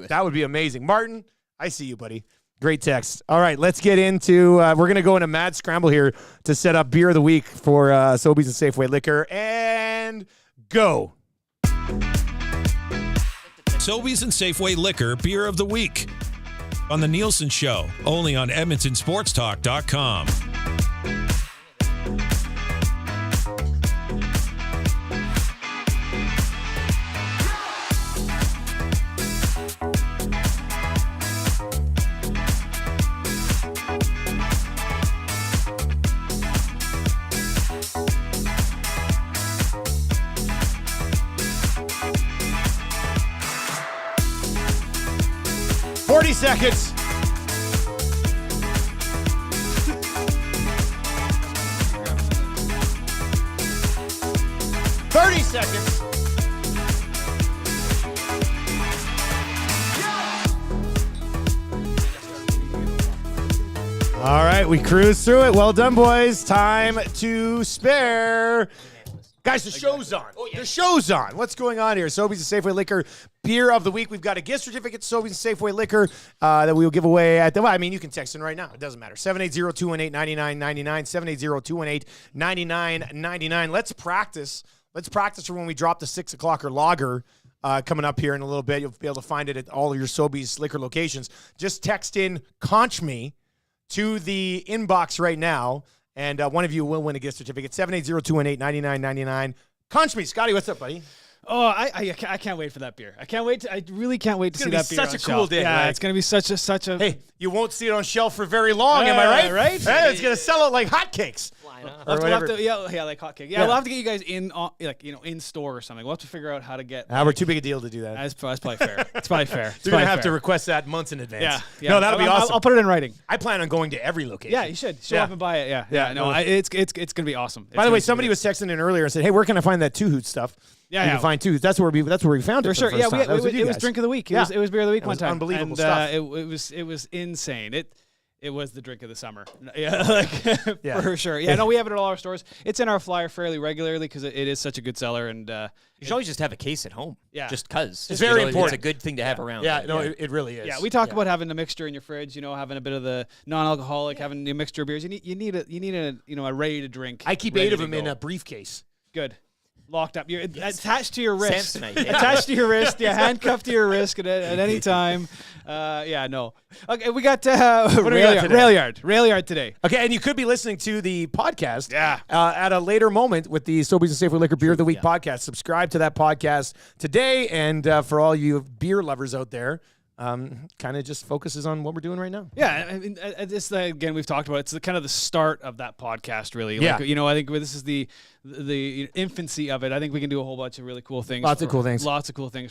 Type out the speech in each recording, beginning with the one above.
with. That would be amazing. Martin, I see you, buddy. Great text. All right, let's get into, we're going to go in a mad scramble here to set up Beer of the Week for Sobeys and Safeway Liquor. And go. Sobeys and Safeway Liquor Beer of the Week on The Nielsen Show, only on EdmontonSportsTalk.com. Seconds. 30 seconds. All right, we cruise through it. Well done, boys. Time to spare. Guys, the show's on. Oh, yeah. The show's on. What's going on here? Sobeys and Safeway Liquor Beer of the Week. We've got a gift certificate to Sobeys and Safeway Liquor that we will give away at the, well, I mean, you can text in right now. It doesn't matter. 780-218-9999, 780-218-9999. Let's practice. Let's practice for when we drop the 6 o'clock or lager coming up here in a little bit. You'll be able to find it at all of your Sobeys liquor locations. Just text in Conch Me to the inbox right now. And one of you will win a gift certificate. 780-218-9999. Conch Me. Scotty, what's up, buddy? Oh, I can't wait for that beer. I can't wait. I really can't wait to see that beer. It's such a cool day. Yeah, right? It's gonna be such a. Hey, you won't see it on shelf for very long. Am I right? Right. Hey, it's gonna sell out like hotcakes. We'll have to, yeah, like hotcakes. Yeah, we'll have to get you guys in, in store or something. We'll have to figure out how to get. We're too big a deal to do that. That's probably fair. It's probably fair. You're gonna have to request that months in advance. Yeah. No, that'll be awesome. I'll put it in writing. I plan on going to every location. Yeah, you should show up and buy it. Yeah. No, it's gonna be awesome. By the way, somebody was texting in earlier and said, "Hey, where can I find that Two Hoot stuff?" Yeah, you can find Two Hoot. That's where we found it. For sure. Yeah, it was drink of the week. It was beer of the week one time. Unbelievable stuff. It was insane. It was the drink of the summer. Yeah, for sure. Yeah, no, we have it at all our stores. It's in our flyer fairly regularly because it is such a good seller. And you should always just have a case at home. Yeah, just because it's very important. It's a good thing to have around. Yeah, no, it really is. Yeah, we talk about having a mixture in your fridge. Having a bit of the non-alcoholic, having a mixture of beers. You need a ready to drink. I keep 8 of them in a briefcase. Good. Locked up. You're attached to your wrist. Attached to your wrist. Yeah, handcuffed to your wrist at any time. No. Okay, we got Railyard today. Okay, and you could be listening to the podcast at a later moment with the Sobeys and Safeway Liquor Beer of the Week podcast. Subscribe to that podcast today, and for all you beer lovers out there, kind of just focuses on what we're doing right now. Yeah, I mean, this again we've talked about. It's kind of the start of that podcast, really. Yeah. I think this is the infancy of it. I think we can do a whole bunch of really cool things. Lots of cool things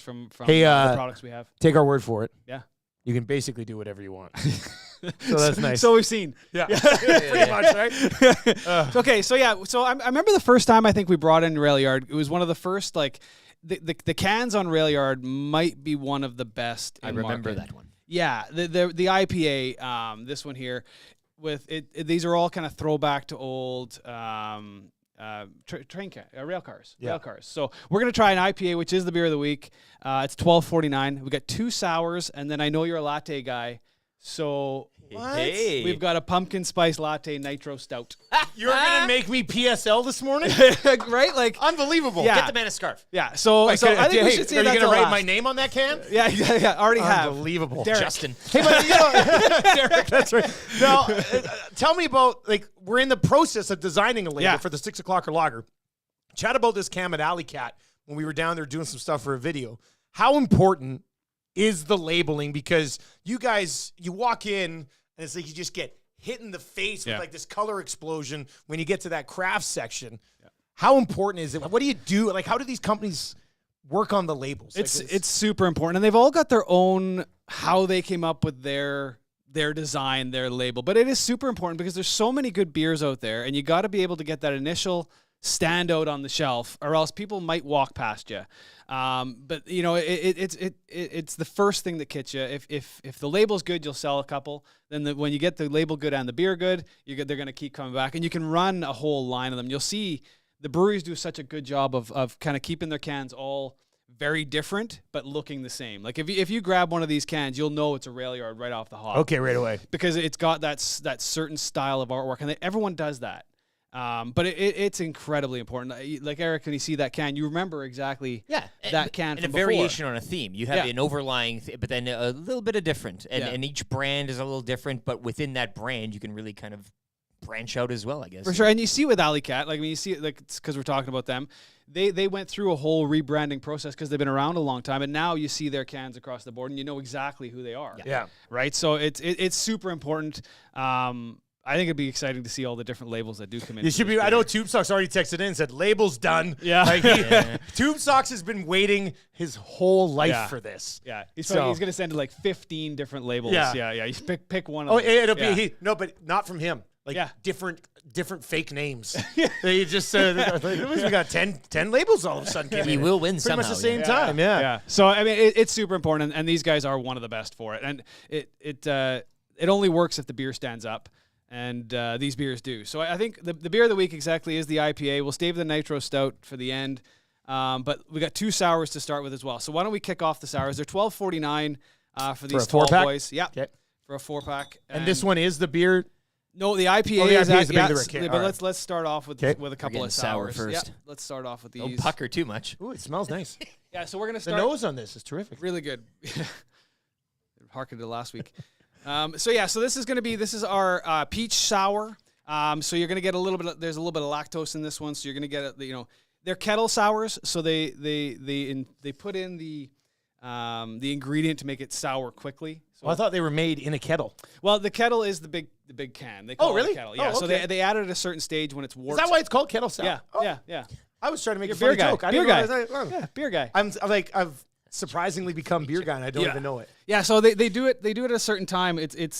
from the products we have. Take our word for it. Yeah. You can basically do whatever you want. So that's nice. So we've seen. Yeah. Pretty much, right? Okay, so I remember the first time I think we brought in Railyard. It was one of the first, the cans on Railyard might be one of the best in I remember market. that one. Yeah, the IPA, this one here, with it these are all kind of throwback to old rail cars. Yeah. Rail cars. So we're gonna try an IPA, which is the beer of the week. It's $12.49. We got 2 sours, and then I know you're a latte guy, so we've got a pumpkin spice latte nitro stout. You're gonna make me PSL this morning, right? Like unbelievable. Yeah. Get the man a scarf. Yeah. So I think we should say are you that's gonna the write last. my name on that can? Yeah. Already have. Unbelievable. Derek. Justin. Hey, but Derek, that's right. Now, tell me about we're in the process of designing a label for the 6 o'clock or lager. Chat about this cam at Alley Cat when we were down there doing some stuff for a video. How important is the labeling? Because you guys, you walk in and it's like you just get hit in the face with this color explosion when you get to that craft section. Yeah. How important is it? What do you do? How do these companies work on the labels? It's super important, and they've all got their own how they came up with their design, their label. But it is super important because there's so many good beers out there, and you got to be able to get that initial standout on the shelf, or else people might walk past you. But it's the first thing that gets you. If the label's good, you'll sell a couple. Then when you get the label good and the beer good, they're going to keep coming back, and you can run a whole line of them. You'll see the breweries do such a good job of kind of keeping their cans all very different, but looking the same. Like if you grab one of these cans, you'll know it's a Railyard right off the hop. Okay, right away. Because it's got that certain style of artwork, and everyone does that. But it's incredibly important. Like Eric, when you see that can, you remember exactly that can and from a variation before. on a theme. You have an overlying, but then a little bit of different. And each brand is a little different, but within that brand, you can really kind of branch out as well, I guess. For sure. And you see with Alley Cat, like when you see it, like it's because we're talking about them, they went through a whole rebranding process because they've been around a long time, and now you see their cans across the board, and you know exactly who they are. Yeah. Right. So it's super important. I think it'd be exciting to see all the different labels that do come in. You should be. I know Tube Socks already texted in and said labels done. Yeah. Like Tube Socks has been waiting his whole life for this. Yeah. He's going to send like 15 different labels. Yeah. You pick one of them. It'll be no, but not from him. Like different fake names. They just we got 10 labels all of a sudden. He will win pretty somehow. much the same time. Yeah. So I mean, it's super important, and these guys are one of the best for it. And it only works if the beer stands up. And these beers do. So I think the beer of the week exactly is the IPA. We'll stave the Nitro Stout for the end. But we got 2 sours to start with as well. So why don't we kick off the sours? They're $12.49 for these tall boys. Yeah, for a 4-pack. And this one is the beer. No, the IPA is the bigger can. But let's start off with a couple of sours. Sour first. Yeah, let's start off with these. Don't pucker too much. Ooh, it smells nice. Yeah, so we're gonna start. The nose on this is terrific. Really good. Harkened to last week. So this is our peach sour. So you're gonna get a little bit. There's a little bit of lactose in this one, so you're gonna get they're kettle sours. So they put in the ingredient to make it sour quickly. So I thought they were made in a kettle. Well, the kettle is the big can. They call it really? a kettle. Yeah. Oh, okay. So they added at a certain stage when it's warped. Is that why it's called kettle sour? Yeah. Oh. Yeah. I was trying to make a beer funny guy. joke. Beer guy. Yeah, beer guy. I've surprisingly become beer guy, and I don't even know it. Yeah, so they do it. They do it at a certain time.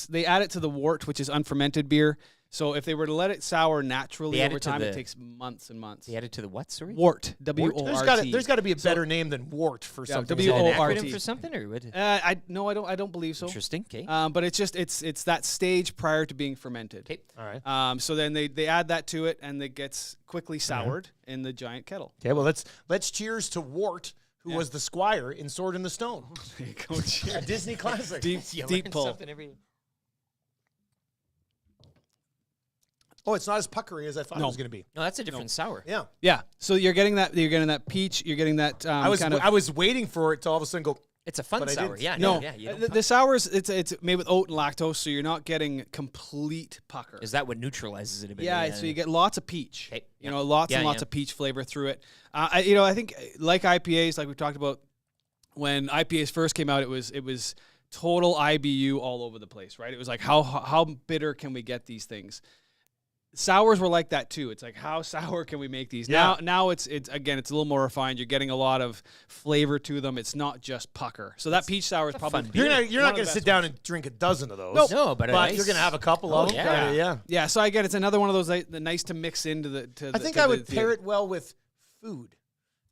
They add it to the wort, which is unfermented beer. So if they were to let it sour naturally over time, it takes months and months. They add it to the what? Sorry, wort. W-O-R-T. There's got to be a better name than wort for something. W-O-R-T. Acronym for something or what? I don't believe so. Interesting. Okay. But it's that stage prior to being fermented. Okay. All right. So then they add that to it, and it gets quickly soured in the giant kettle. Okay. Well, let's cheers to Wart, who was the squire in Sword in the Stone. There you go. Cheers. A Disney classic. Deep pull. Oh, it's not as puckery as I thought it was going to be. No, that's a different sour. Yeah. Yeah. So you're getting that peach. You're getting that. I was waiting for it to all of a sudden go. It's a fun sour. Yeah. No. Yeah. The sours, it's made with oat and lactose, so you're not getting complete pucker. Is that what neutralizes it a bit? Yeah. So you get lots of peach. Okay. Lots and lots of peach flavor through it. I think like IPAs, like we talked about when IPAs first came out, it was total IBU all over the place, right? It was like how bitter can we get these things? Sours were like that too. It's like, how sour can we make these? Yeah. Now it's again, it's a little more refined. You're getting a lot of flavor to them. It's not just pucker. So that peach sour is probably You're not going to sit down and drink a dozen of those. Nope. No, but you're going to have a couple of them. Yeah. Yeah. So again, it's another one of those nice to mix into the. I think I would pair it well with food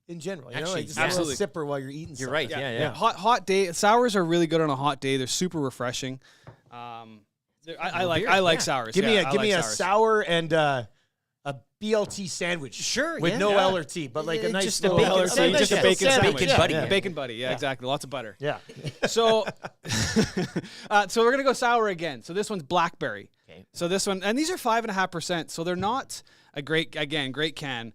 in general. Actually, just absolutely. a little sipper while you're eating. You're right. Yeah. Hot day sours are really good on a hot day. They're super refreshing. I like sours. Give me a sours. sour and a BLT sandwich. Sure, with no L or T, but like a nice just a little bacon L or T, just a bacon sandwich. Bacon buddy. Yeah. Bacon buddy. Yeah, exactly. Lots of butter. Yeah. So, so we're gonna go sour again. So this one's blackberry. Okay. So this one, and these are 5.5%. So they're not a great can.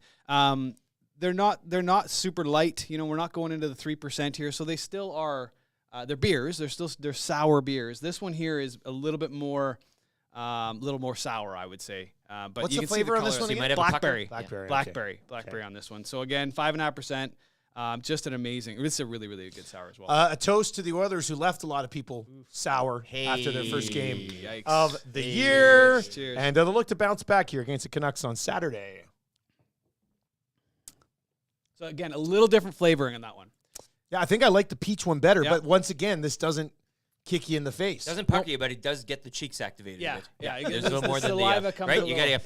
They're not super light. We're not going into the 3% here. So they still are. They're beers. They're sour beers. This one here is a little bit more. Little more sour, I would say. But what's you the can flavor see on this one? You might have Blackberry. Blackberry On this one. So again, 5.5%. Just an amazing. This is a really, really good sour as well. A toast to the Oilers, who left a lot of people sour after their first game of the year. Cheers. And they'll look to bounce back here against the Canucks on Saturday. So again, a little different flavoring in that one. Yeah, I think I like the peach one better, Yeah. but once again, this doesn't kick you in the face. Doesn't pucker you, but it does get the cheeks activated. Yeah, a bit. yeah. There's a little more the than saliva the comes right. a You little-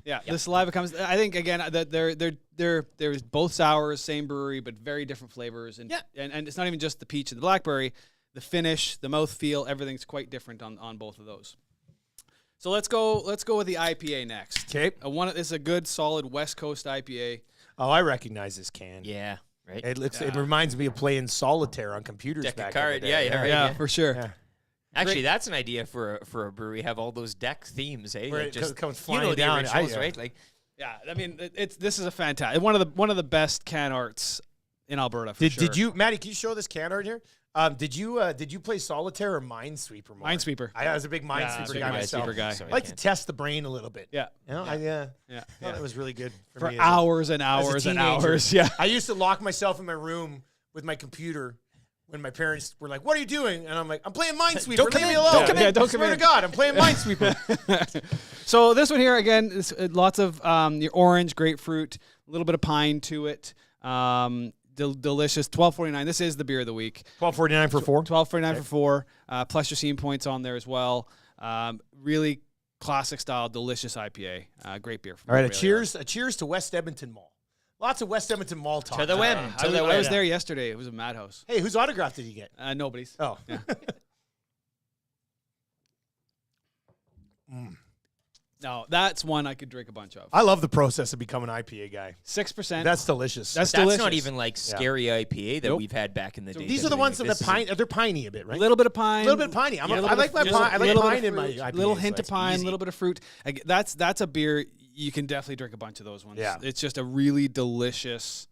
gotta. The saliva comes. I think again that they're both sours, same brewery, but very different flavors. And and it's not even just the peach and the blackberry. The finish, the mouthfeel, everything's quite different on both of those. So let's go with the IPA next. Okay. This is a good, solid West Coast IPA. Oh, I recognize this can. Yeah. Right. It reminds me of playing solitaire on computers Deck back of card. in the day. Yeah, right. Yeah, for sure. Yeah. Actually, that's an idea for a brewery. Have all those deck themes, eh? Where Like it comes flying you know down. the originals, right? Like, Yeah, I mean, this is a fantastic one of the best can arts in Alberta. For sure. Did you, Maddie? Can you show this can art here? Did you play solitaire or Minesweeper more? Minesweeper? I was a big Minesweeper guy myself. Minesweeper guy. So I like to test the brain a little bit. Yeah, You know, yeah. I thought it was really good for me as hours and a hours and teenager. hours. Yeah. I used to lock myself in my room with my computer when my parents were like, "What are you doing?" And I'm like, "I'm playing Minesweeper. Don't come Leave me in. alone." Don't come in. Yeah, don't come Swear in. to God, I'm playing Minesweeper. So this one here again, is lots of your orange, grapefruit, a little bit of pine to it. Delicious. $12.49. This is the beer of the week. $12.49 for 4. $12.49 for 4. Plus your scene points on there as well. Really classic style, delicious IPA. Great beer. All right, Railyard. a cheers to West Edmonton Mall. Lots of West Edmonton Mall talk. to the whim. I was there yesterday. It was a madhouse. Hey, whose autograph did you get? Nobody's. Oh. Yeah. No, that's one I could drink a bunch of. I love the process of becoming an IPA guy. 6%. That's delicious. That's That's delicious. not even like scary IPA that Nope. we've had back in the day. These are the ones that they're piney a bit, a right? little bit of pine. A little bit of piney. I like my pine. I like pine in my IPAs. little hint of That's pine, a easy. little bit of fruit. That's a beer you can definitely drink a bunch of those ones. Yeah. It's just a really delicious.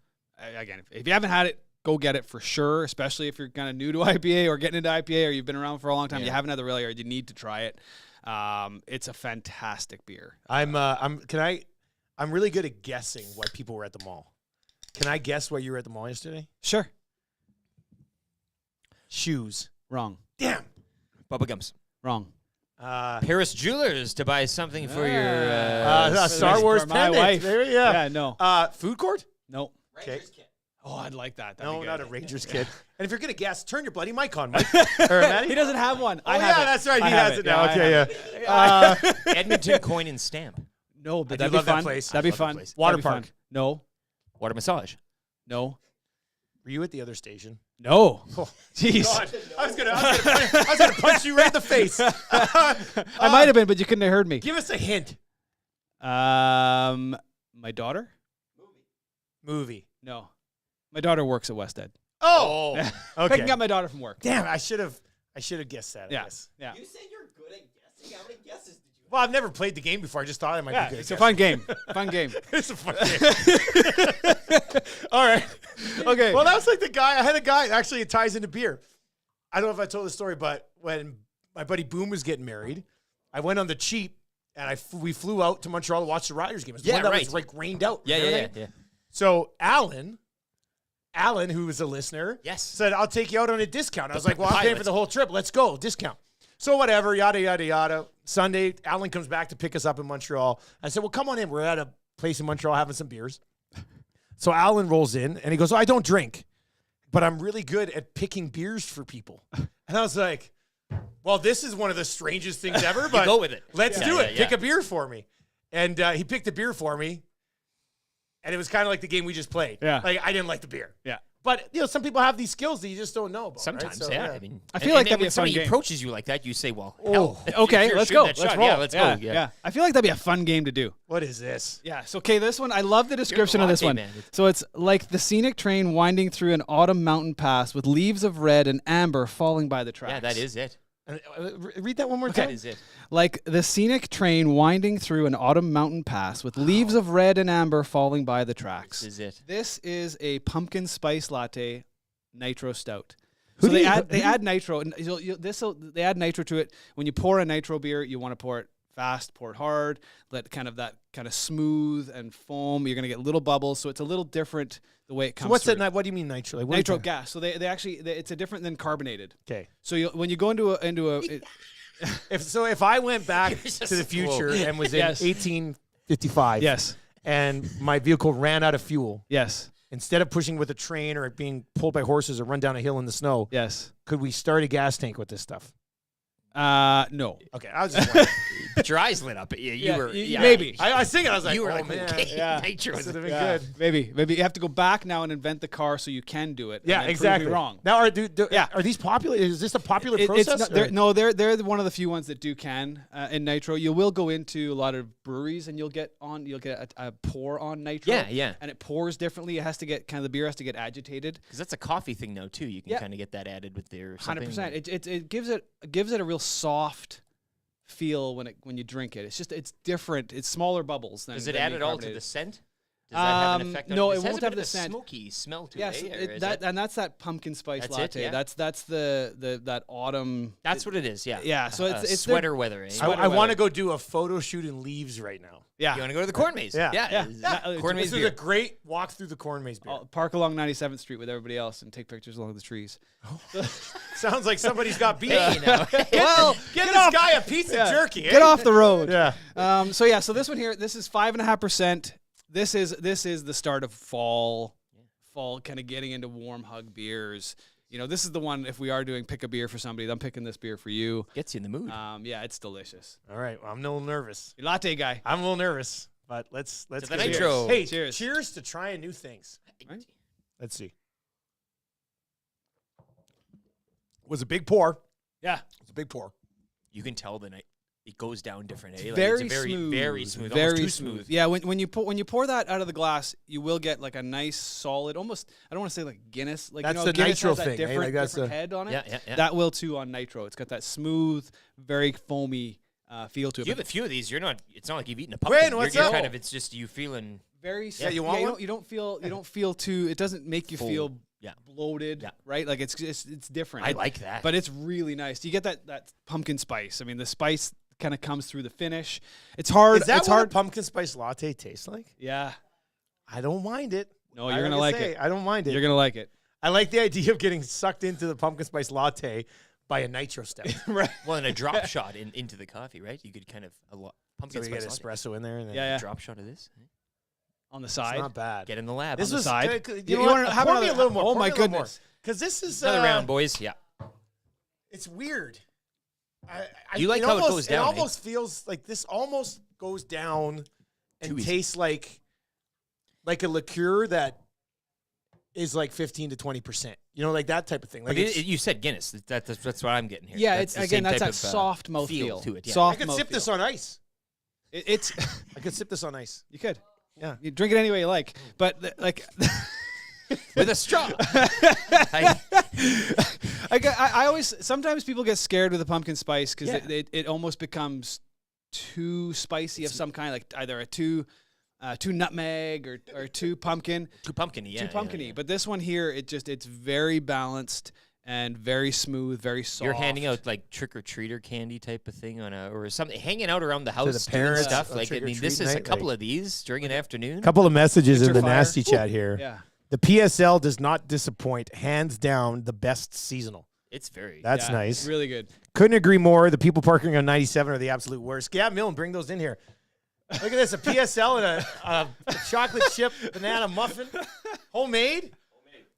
Again, if you haven't had it, go get it for sure. Especially if you're kind of new to IPA or getting into IPA or you've been around for a long time, you haven't had the Railyard, you need to try it. It's a fantastic beer. I'm really good at guessing why people were at the mall. Can I guess why you were at the mall yesterday? Sure. Shoes. Wrong. Damn. Bubba Gums. Wrong. Paris Jewelers to buy something for your Star Wars for my pendant. wife. There, yeah. No. Food court? No. Okay. Oh, I'd like that. That'd No, be not good. a Rangers kid. And if you're gonna guess, turn your bloody mic on, Mike. Or Maddie? He doesn't have one. Oh I yeah, have it. that's right. I He have has it now. I Okay, have yeah. it. Edmonton Coin and Stamp. No, but I do that'd be love that fun. place. That'd be I love that fun. place. Water Water park. park. No. Water massage. No. Were you at the other station? No. Oh, Jeez. God. I was gonna punch you right in the face. I might have been, but you couldn't have heard me. Give us a hint. My daughter? Movie. No. My daughter works at West Ed. Oh. Okay. Picking up my daughter from work. Damn, I should have guessed that. I Yeah. guess. Yeah. You say you're good at guessing. How many guesses did you Well, I've never played the game before. I just thought I might Yeah, be good. it's at a fun game. Fun game. It's a fun game. All right. Okay. Well, that was like I had a guy, actually it ties into beer. I don't know if I told the story, but when my buddy Boom was getting married, I went on the cheap and we flew out to Montreal to watch the Riders game. It was the Yeah, one that right. was like rained out. Yeah, and yeah, everything. yeah. So Alan, who was a listener, Yes. said, I'll take you out on a discount. I was like, well, I'm paying for the whole trip. Let's go. Discount. So whatever, yada, yada, yada. Sunday, Alan comes back to pick us up in Montreal. I said, well, come on in. We're at a place in Montreal having some beers. So Alan rolls in, and he goes, I don't drink, but I'm really good at picking beers for people. And I was like, well, this is one of the strangest things ever, but go with it. Let's Yeah, do yeah, it. yeah. Pick a beer for me. And he picked a beer for me, and it was kind of like the game we just played. Yeah. Like, I didn't like the beer. Yeah. But, some people have these skills that you just don't know about. Sometimes, right? So, yeah. I mean, I feel like and that'd be when a fun somebody game. approaches you like that, you say, "Well, Oh. hell, if Okay, you're let's shooting go. that Let's shot, roll. Yeah, let's go. Yeah. I feel like that'd be a fun game to do. what is this? Yeah. So, okay, this one, I love the description of this latte one. man. So it's like the scenic train winding through an autumn mountain pass with leaves of red and amber falling by the tracks. Yeah, that is it. Read that one more That time. is it. Like the scenic train winding through an autumn mountain pass with leaves of red and amber falling by the tracks. This is it. This is a pumpkin spice latte nitro stout. Who So do they you- add nitro. And they add nitro to it. When you pour a nitro beer, you want to pour it fast, pour it hard, let that kind of smooth and foam. You're gonna get little bubbles, so it's a little different the way it comes. So what's through. that? What do you mean nitro? Like, what are you Nitro talking- gas. So they actually it's a different than carbonated. Okay. So when you go into a If I went back to the future and was in Yes. 1855, yes, and my vehicle ran out of fuel, yes, instead of pushing with a train or being pulled by horses or run down a hill in the snow, yes. could we start a gas tank with this stuff? No. Okay, I was just wondering. But your eyes lit up. You Yeah, were maybe. I was thinking, I was like, You were oh, like, man. okay, Yeah. nitro This is would have been Yeah, good. maybe you have to go back now and invent the car so you can do it. and Yeah, then prove me exactly. wrong. Now, are these popular? Is this a popular process? They're one of the few ones that do can in nitro. You will go into a lot of breweries, and you'll get a pour on nitro. Yeah. And it pours differently. It has to get the beer has to get agitated. Because that's a coffee thing now too. You can kind of get that added with there. 100%. It gives it a real soft feel when you drink it. It's different. It's smaller bubbles. Does it add it all to the scent? Does that have an effect on no, it? it won't have the scent. scent. Smoky smell to Yes, it. and that's that pumpkin spice latte. Yeah. That's that autumn. That's what it is. Yeah. Yeah. So it's sweater weather. Eh? I want to go do a photo shoot in Leaves right now. Yeah. You want to go to the corn maze? Yeah. Corn maze This is beer. a great walk through the corn maze beer. I'll park along 97th Street with everybody else and take pictures along the trees. Sounds like somebody's got beef. Well, Get this guy a piece of jerky. Get off the road. Yeah. So this one here, this is 5.5%. This is the start of fall kind of getting into warm hug beers. This is the one, if we are doing pick a beer for somebody, I'm picking this beer for you. Gets you in the mood. Yeah, it's delicious. All right. Well, I'm a little nervous. You're a latte guy. I'm a little nervous, but let's the go. nitro. Hey, Cheers. cheers to trying new things. Right? Let's see. Was a big pour. Yeah. It's a big pour. You can tell it goes down different. Eh? Very it's smooth. Very smooth. Very almost too smooth. Yeah, when you pour that out of the glass, you will get like a nice solid, almost, I don't want to say like Guinness. Like, That's the Guinness nitro has that thing, eh? different, Like, that's different the- head on it. Yeah. That will too on nitro. It's got that smooth, very foamy feel to it. You have a few of these. It's not like you've eaten a pumpkin. Gwen, what's up? It's just you feeling. Very you want one? you don't feel too, it doesn't make you Full. feel Yeah. bloated, right? Like it's different. I like that. But it's really nice. You get that pumpkin spice. I mean, the spice kind of comes through the finish. It's hard. Is that it's what hard. a pumpkin spice latte tastes like? Yeah. I don't mind it. No, you're going to like it. it. I don't mind it. You're going to like it. I like the idea of getting sucked into the pumpkin spice latte by a nitro stout. Right. Well, and a drop shot into the coffee, right? You could kind of pumpkin So we spice get latte. espresso in there. And then Yeah. A drop shot of this. On the It's side. not bad. Get in the lab. This on the was side. You know wanna what? have Pour me another- a little more. Oh Pour my me a little more. goodness. Because this is Another round, boys. Yeah. It's weird. You like how it goes down, It eh? almost feels like this almost goes down and Too easy. tastes like a liqueur that is like 15 to 20%. You know, like that type of thing. Like But you said Guinness. That's what I'm getting here. Yeah, That's it's the same that's type that of, soft mouthfeel feel to it. Yeah. I Soft could sip mouthfeel. this on ice. It's I could sip this on ice. you could. Yeah. You drink it any way you like, but like With a straw. I always sometimes people get scared with the pumpkin spice because Yeah. it almost becomes too spicy of some kind, like either a too nutmeg or too pumpkin. Too pumpkin-y, yeah. Too pumpkin-y. But this one here, it's very balanced and very smooth, very soft. You're handing out like trick-or-treater candy type of thing or something, hanging out around the house doing parents stuff. on Like, I mean, trick-or-treat this is a night, couple like- of these during an afternoon. Couple of messages Picture in the fire. nasty chat here. Yeah. The PSL does not disappoint. Hands down, the best seasonal. It's very. That's Yeah, nice. Really good. Couldn't agree more. The people parking on 97 are the absolute worst. Yeah, Milne, bring those in here. Look at this, a PSL and a chocolate chip banana muffin. Homemade?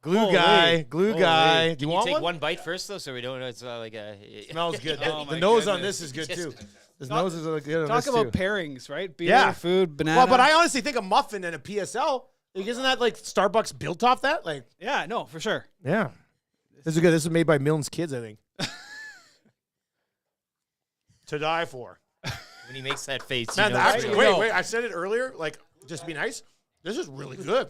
Glue Holy. guy. Glue guy. Do Can you you want take one? one bite first, though, so we don't know it's like a. Smells good. Oh, The my nose on goodness. this is good, too. The Talk- nose is good on Talk this, about too. pairings, right? Beer, Yeah. food, banana. Well, but I honestly think a muffin and a PSL, like, isn't that like Starbucks built off that? Like, yeah, no, for sure. yeah. This is good. This was made by Milne's kids, I think. To die for. When he makes that face, Man, you know it's actually, real. wait, I said it earlier, like, just be nice. This is really good.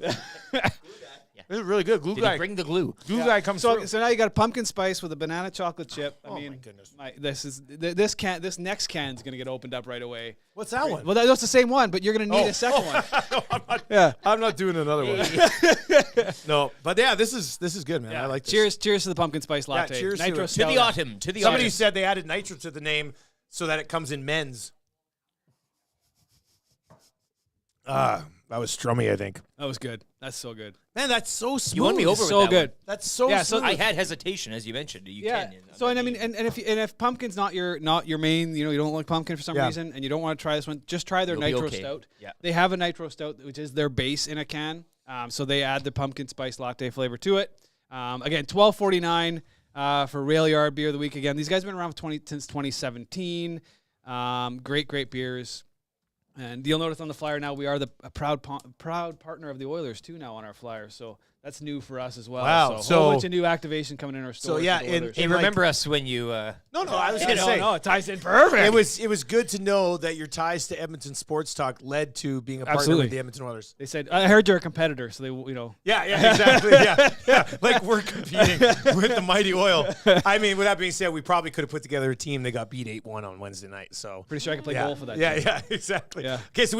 This is really good. Glue Did guy. he bring the glue? Glue guy comes So, through. so now you got a pumpkin spice with a banana chocolate chip. I Oh, mean, my goodness. This next can's gonna get opened up right away. What's that one? Well, that's the same one, but you're gonna need a second one. Yeah. I'm not doing another one. No, but yeah, this is good, man. I like this. Cheers to the pumpkin spice latte. cheers to Nitro it. To stout. the autumn. To the Somebody autumn. said they added nitro to the name so that it comes in men's. That was strummy, I think. That was good. That's so good. Man, that's so smooth. You won me over with So that good. one. That's so Yeah, so smooth. I had hesitation, as you mentioned. You Yeah. can. So and I mean, and if pumpkin's not your main, you don't like pumpkin for some Yeah. reason, and you don't want to try this one, just try their You'll be nitro okay. stout. Yeah. They have a nitro stout, which is their base in a can. So they add the pumpkin spice latte flavor to it. Again, $12.49 for Railyard Beer of the Week. Again, these guys have been around since 2017. Great beers. And you'll notice on the flyer now we are a proud partner of the Oilers too now on our flyer. So That's new for us as well. Wow. So a whole bunch of new activation coming in our store. So, yeah, Hey, remember us when you... No, I was going to say. No, it ties in perfect. It was good to know that your ties to Edmonton Sports Talk led to being a partner with the Edmonton Oilers. They said, I heard you're a competitor, so they, Yeah, exactly. yeah. Like we're competing with the Mighty Oil. I mean, with that being said, we probably could have put together a team that got beat 8-1 on Wednesday night. So pretty sure I could play goal for that. Yeah, exactly. Yeah. Okay, so we got